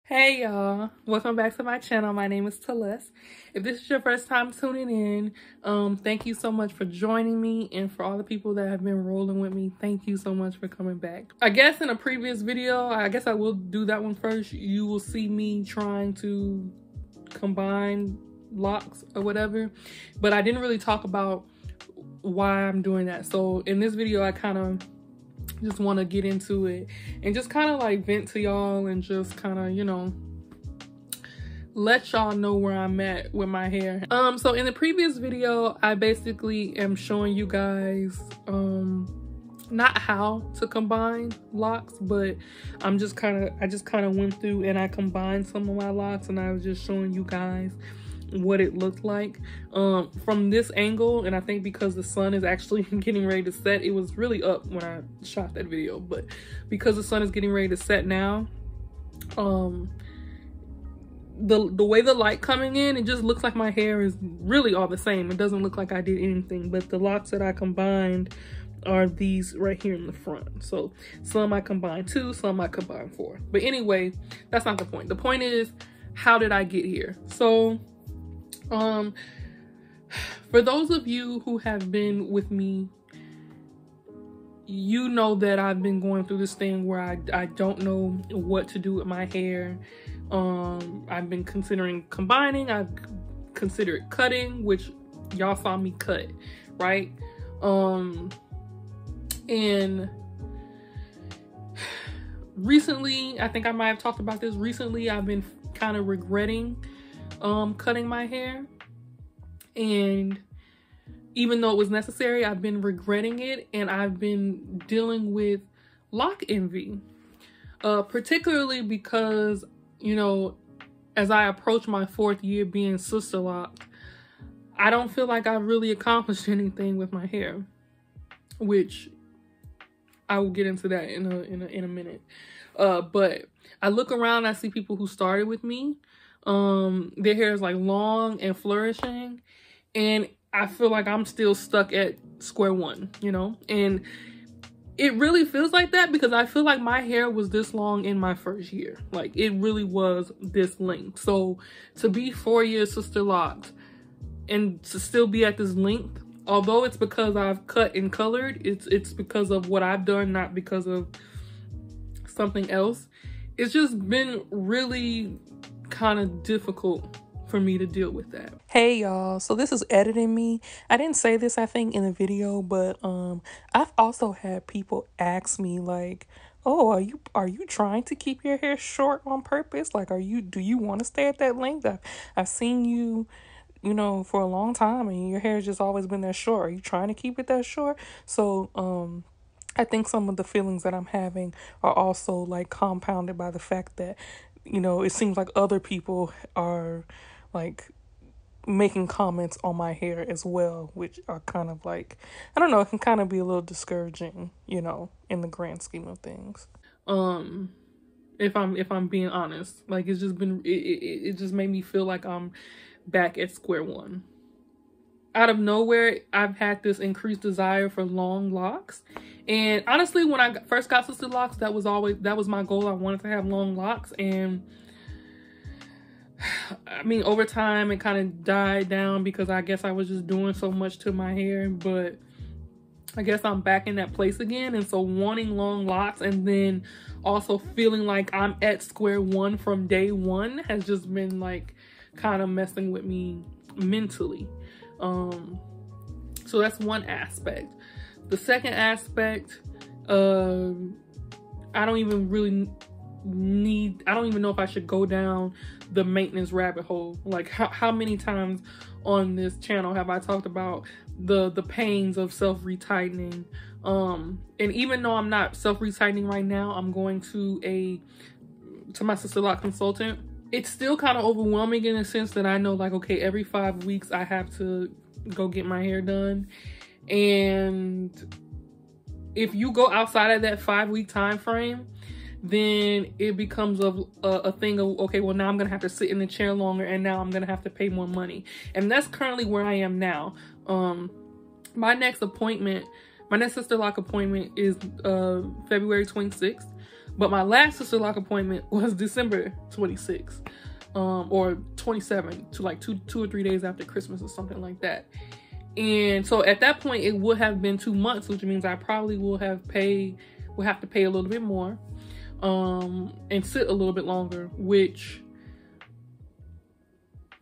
Hey y'all, welcome back to my channel. My name is Celeste. If this is your first time tuning in, thank you so much for joining me, and for all the people that have been rolling with me, thank you so much for coming back. I guess in a previous video, I guess I will do that one first, you will see me trying to combine locks or whatever, but I didn't really talk about why I'm doing that. So in this video, I kind of just want to get into it and just kind of like vent to y'all and just kind of, you know, let y'all know where I'm at with my hair. So in the previous video, I basically am showing you guys not how to combine locks, but I just kind of went through and I combined some of my locks, and I was just showing you guys what it looked like from this angle. And I think because the sun is actually getting ready to set, it was really up when I shot that video, but because the sun is getting ready to set now, the way the light coming in, it just looks like my hair is really all the same. It doesn't look like I did anything, but the locks that I combined are these right here in the front. So some I combined 2, some I combined 4, but anyway, that's not the point. The point is, how did I get here? So for those of you who have been with me, you know that I've been going through this thing where I don't know what to do with my hair. I've been considering combining, I've considered cutting, which y'all saw me cut, right? And recently, I think I might have talked about this recently, I've been kind of regretting cutting my hair, and even though it was necessary, I've been regretting it, and I've been dealing with lock envy, particularly because, you know, as I approach my 4th year being SISTERLOCKS, I don't feel like I've really accomplished anything with my hair, which I will get into that in a minute. But I look around, I see people who started with me. Their hair is like long and flourishing, and I feel like I'm still stuck at square one, you know? And it really feels like that because I feel like my hair was this long in my first year. Like, it really was this length. So to be 4 years SISTERLOCKS and to still be at this length, although it's because I've cut and colored, it's because of what I've done, not because of something else. It's just been really kind of difficult for me to deal with that. Hey y'all, so this is editing me. I didn't say this, I think, in the video, but I've also had people ask me like, oh, are you trying to keep your hair short on purpose? Like, do you want to stay at that length? I've seen you, you know, for a long time, and your hair has just always been that short. Are you trying to keep it that short? So I think some of the feelings that I'm having are also like compounded by the fact that, you know, it seems like other people are like making comments on my hair as well, which are kind of like, I don't know, it can kind of be a little discouraging, you know, in the grand scheme of things. If I'm being honest, like, it's just been, it just made me feel like I'm back at square one. Out of nowhere, I've had this increased desire for long locks. And honestly, when I first got SISTERLOCKS, that was my goal. I wanted to have long locks. And I mean, over time, it kind of died down because I guess I was just doing so much to my hair. But I guess I'm back in that place again. And so wanting long locks and then also feeling like I'm at square one from day one has just been like kind of messing with me mentally. So that's one aspect. The second aspect, I don't even know if I should go down the maintenance rabbit hole. Like, how many times on this channel have I talked about the pains of self-retightening? And even though I'm not self-retightening right now, I'm going to my SISTERLOCKS consultant. It's still kind of overwhelming in a sense that I know, like, okay, every 5 weeks I have to go get my hair done. And if you go outside of that 5-week time frame, then it becomes a thing of, okay, well, now I'm gonna have to sit in the chair longer, and now I'm gonna have to pay more money. And that's currently where I am now. My next SISTERLOCKS appointment is February 26th. But my last Sister Lock appointment was December 26th, or 27th, to like two or 3 days after Christmas or something like that. And so at that point, it would have been 2 months, which means I probably will have to pay a little bit more, and sit a little bit longer, which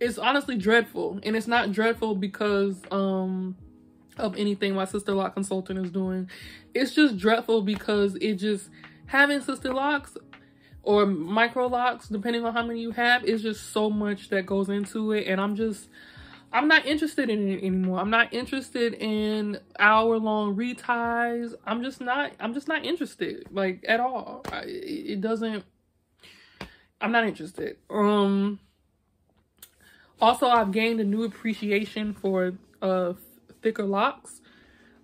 is honestly dreadful. And it's not dreadful because of anything my Sister Lock consultant is doing. It's just dreadful because having Sister Locks or microlocs, depending on how many you have, is just so much that goes into it. And I'm not interested in it anymore. I'm not interested in hour-long reties. I'm just not interested, like, at all. I'm not interested. Also, I've gained a new appreciation for thicker locks.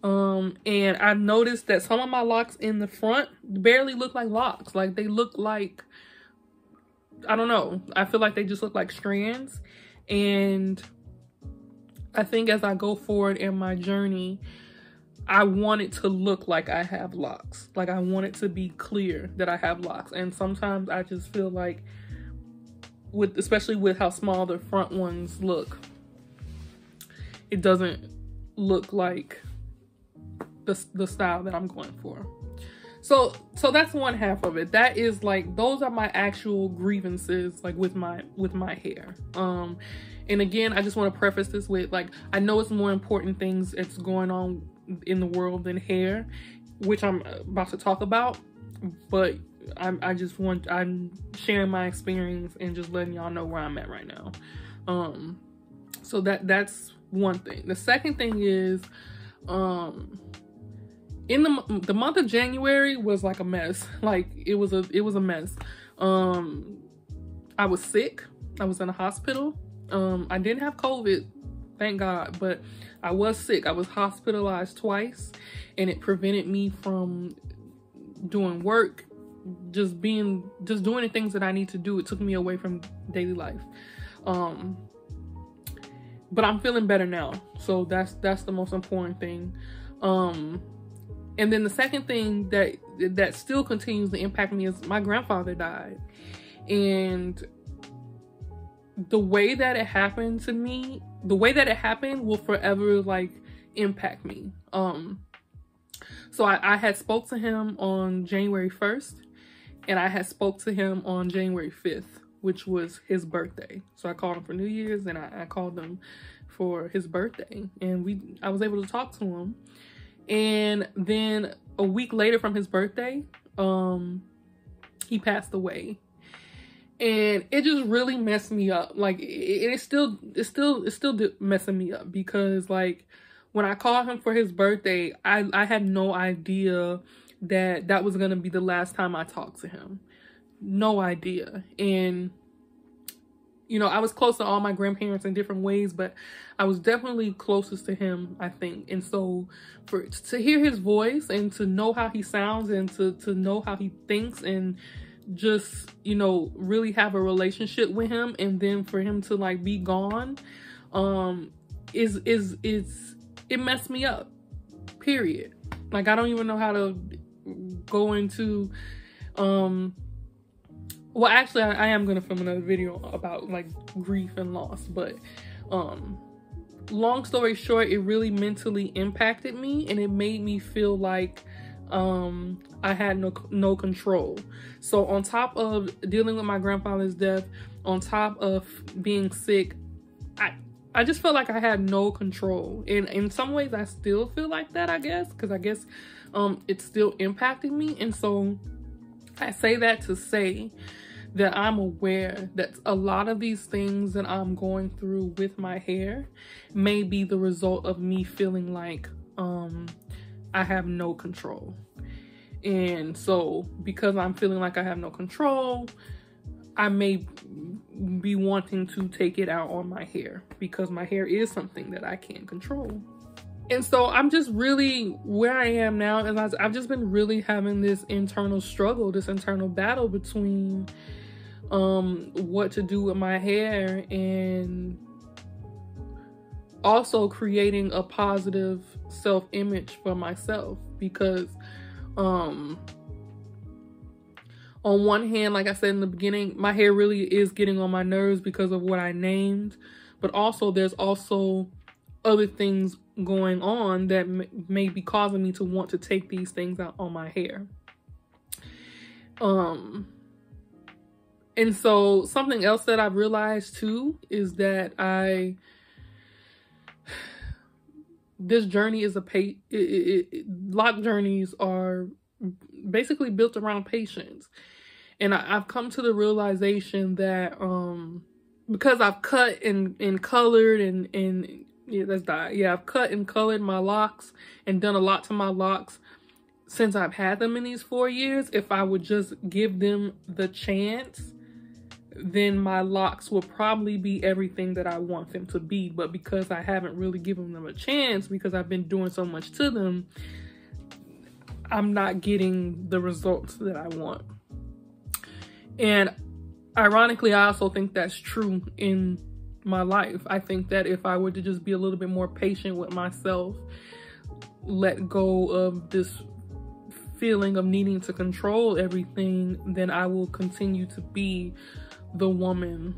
And I've noticed that some of my locks in the front barely look like locks. Like, they look like, I don't know. I feel like they just look like strands. And I think as I go forward in my journey, I want it to look like I have locks. Like, I want it to be clear that I have locks. And sometimes I just feel like, especially with how small the front ones look, it doesn't look like the style that I'm going for. So that's one half of it. That is like, those are my actual grievances, like, with my hair. And again, I just want to preface this with, like, I know it's more important things that's going on in the world than hair, which I'm about to talk about, but I'm sharing my experience and just letting y'all know where I'm at right now. So that's one thing. The second thing is, in the month of January was like a mess. Like, it was a mess. I was sick. I was in a hospital. I didn't have COVID, thank God, but I was sick. I was hospitalized twice, and it prevented me from doing work, just doing the things that I need to do. It took me away from daily life. But I'm feeling better now. So that's the most important thing. And then the second thing that still continues to impact me is my grandfather died. And the way that it happened to me, the way that it happened will forever, like, impact me. So I had spoke to him on January 1st, and I had spoke to him on January 5th, which was his birthday. So I called him for New Year's, and I called him for his birthday, and I was able to talk to him. And then a week later from his birthday, he passed away. And it just really messed me up. Like, it's still messing me up, because, like, when I called him for his birthday, I had no idea that was gonna be the last time I talked to him. No idea. And, you know, I was close to all my grandparents in different ways, but I was definitely closest to him, I think. And so to hear his voice and to know how he sounds and to know how he thinks and just, you know, really have a relationship with him, and then for him to, like, be gone, it messed me up, period. Like, I don't even know how to go into, well, actually, I am gonna film another video about, like, grief and loss, but long story short, it really mentally impacted me, and it made me feel like I had no control. So on top of dealing with my grandfather's death, on top of being sick, I just felt like I had no control. And in some ways I still feel like that, I guess, because I guess it's still impacting me. And so I say that to say that I'm aware that a lot of these things that I'm going through with my hair may be the result of me feeling like I have no control. And so because I'm feeling like I have no control, I may be wanting to take it out on my hair, because my hair is something that I can't control. And so I'm just really, where I am now is I've just been really having this internal struggle, this internal battle between what to do with my hair, and also creating a positive self-image for myself, because on one hand, like I said in the beginning, my hair really is getting on my nerves because of what I named. But also, there's also other things going on that may be causing me to want to take these things out on my hair. And so something else that I've realized too is that this journey is lock journeys are basically built around patience. And I've come to the realization that because I've cut and colored and yeah, that's that. Yeah, I've cut and colored my locks and done a lot to my locks since I've had them in these 4 years. If I would just give them the chance, then my locks will probably be everything that I want them to be. But because I haven't really given them a chance, because I've been doing so much to them, I'm not getting the results that I want. And ironically, I also think that's true in my life. I think that if I were to just be a little bit more patient with myself, let go of this feeling of needing to control everything, then I will continue to be the woman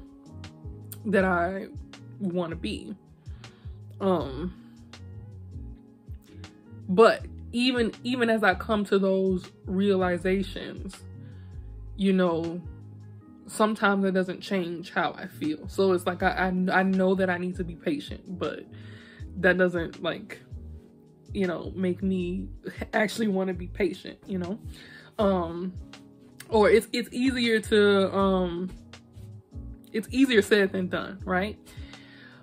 that I want to be. But even as I come to those realizations, you know, sometimes it doesn't change how I feel. So it's like I know that I need to be patient, but that doesn't, like, you know, make me actually want to be patient, you know. Or it's easier to it's easier said than done, right?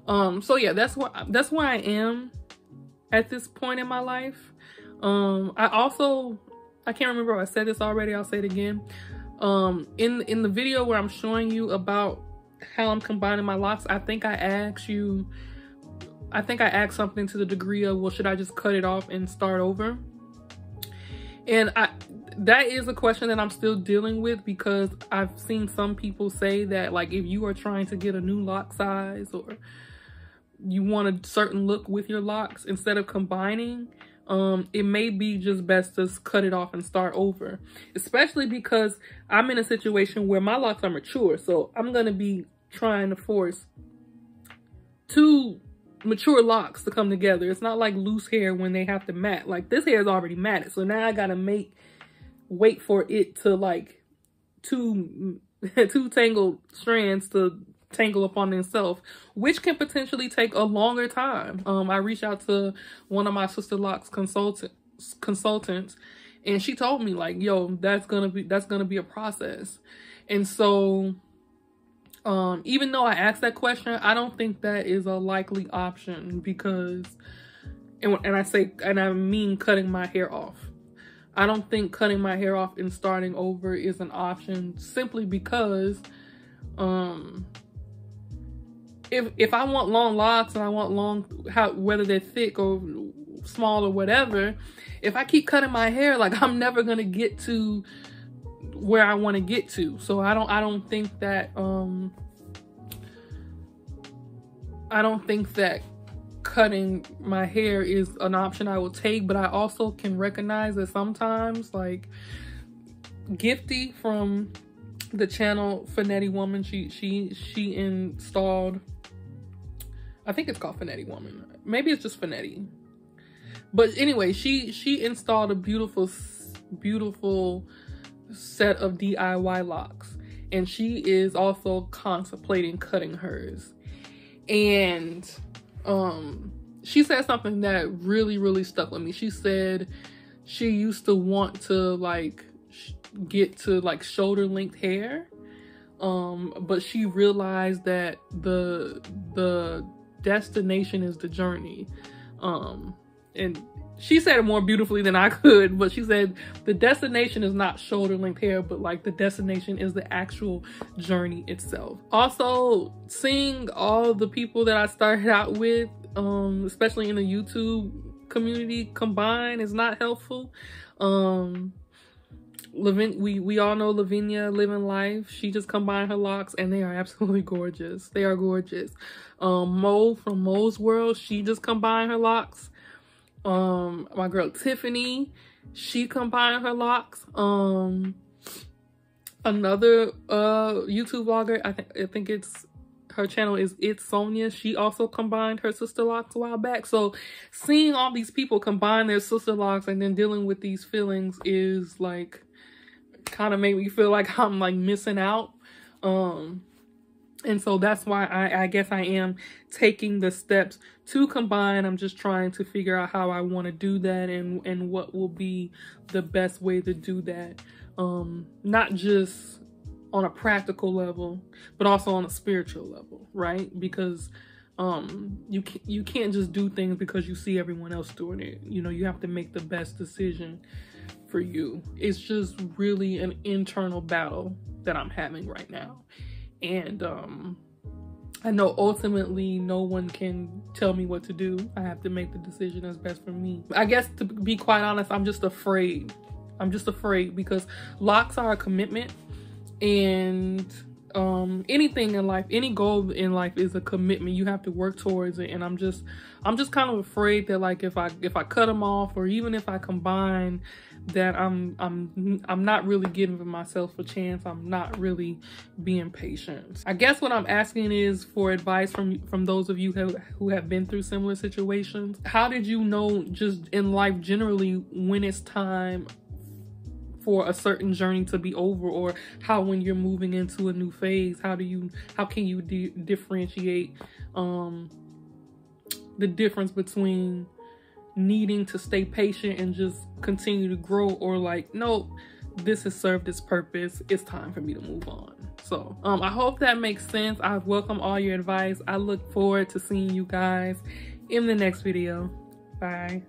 So yeah, that's where I am at this point in my life. I can't remember if I said this already, I'll say it again. In the video where I'm showing you about how I'm combining my locks, I think I asked something to the degree of, well, should I just cut it off and start over? And that is a question that I'm still dealing with, because I've seen some people say that, like, if you are trying to get a new lock size or you want a certain look with your locks, instead of combining, it may be just best to cut it off and start over. Especially because I'm in a situation where my locks are mature, so I'm gonna be trying to force 2 mature locks to come together. It's not like loose hair when they have to mat. Like, this hair is already matted, so now I gotta wait for it to, like, two tangled strands to tangle upon themselves, which can potentially take a longer time. I reached out to one of my SISTERLOCKS consultants, and she told me, like, yo, that's gonna be a process. And so even though I asked that question, I don't think that is a likely option, because and I mean cutting my hair off. I don't think cutting my hair off and starting over is an option, simply because if I want long locks and I want whether they're thick or small or whatever, if I keep cutting my hair, like, I'm never gonna get to where I want to get to. So I don't think that cutting my hair is an option I will take. But I also can recognize that sometimes, like, Gifty from the channel Finetti Woman, she installed, I think it's called Finetti Woman, maybe it's just Finetti, but anyway, she installed a beautiful set of DIY locks, and she is also contemplating cutting hers. And she said something that really stuck with me. She said she used to want to, like, get to, like, shoulder length hair, but she realized that the destination is the journey. And she said it more beautifully than I could, but she said the destination is not shoulder length hair, but, like, the destination is the actual journey itself. Also, seeing all the people that I started out with, especially in the YouTube community, combine is not helpful. We all know Lavinia Living Life. She just combined her locks and they are absolutely gorgeous. They are gorgeous. Mo from Mo's World, she just combined her locks. My girl Tiffany, she combined her locks. another YouTube vlogger, I think it's, her channel is It's Sonia. She also combined her sister locks a while back. So seeing all these people combine their sister locks and then dealing with these feelings is like, kind of made me feel like I'm like missing out. And so that's why I guess I am taking the steps to combine. I'm just trying to figure out how I want to do that and what will be the best way to do that. Not just on a practical level, but also on a spiritual level, right? Because you can't just do things because you see everyone else doing it. You know, you have to make the best decision for you. It's just really an internal battle that I'm having right now. And I know ultimately no one can tell me what to do. I have to make the decision that's best for me. I guess to be quite honest, I'm just afraid. I'm just afraid because locks are a commitment, and anything in life, any goal in life is a commitment. You have to work towards it, and I'm just kind of afraid that like if I cut them off, or even if I combine, that I'm not really giving myself a chance. I'm not really being patient. I guess what I'm asking is for advice from those of you who have been through similar situations. How did you know, just in life generally, when it's time for a certain journey to be over, or how when you're moving into a new phase, how can you differentiate the difference between needing to stay patient and just continue to grow, or like, no, this has served its purpose, it's time for me to move on. So I hope that makes sense. I welcome all your advice. I look forward to seeing you guys in the next video. Bye.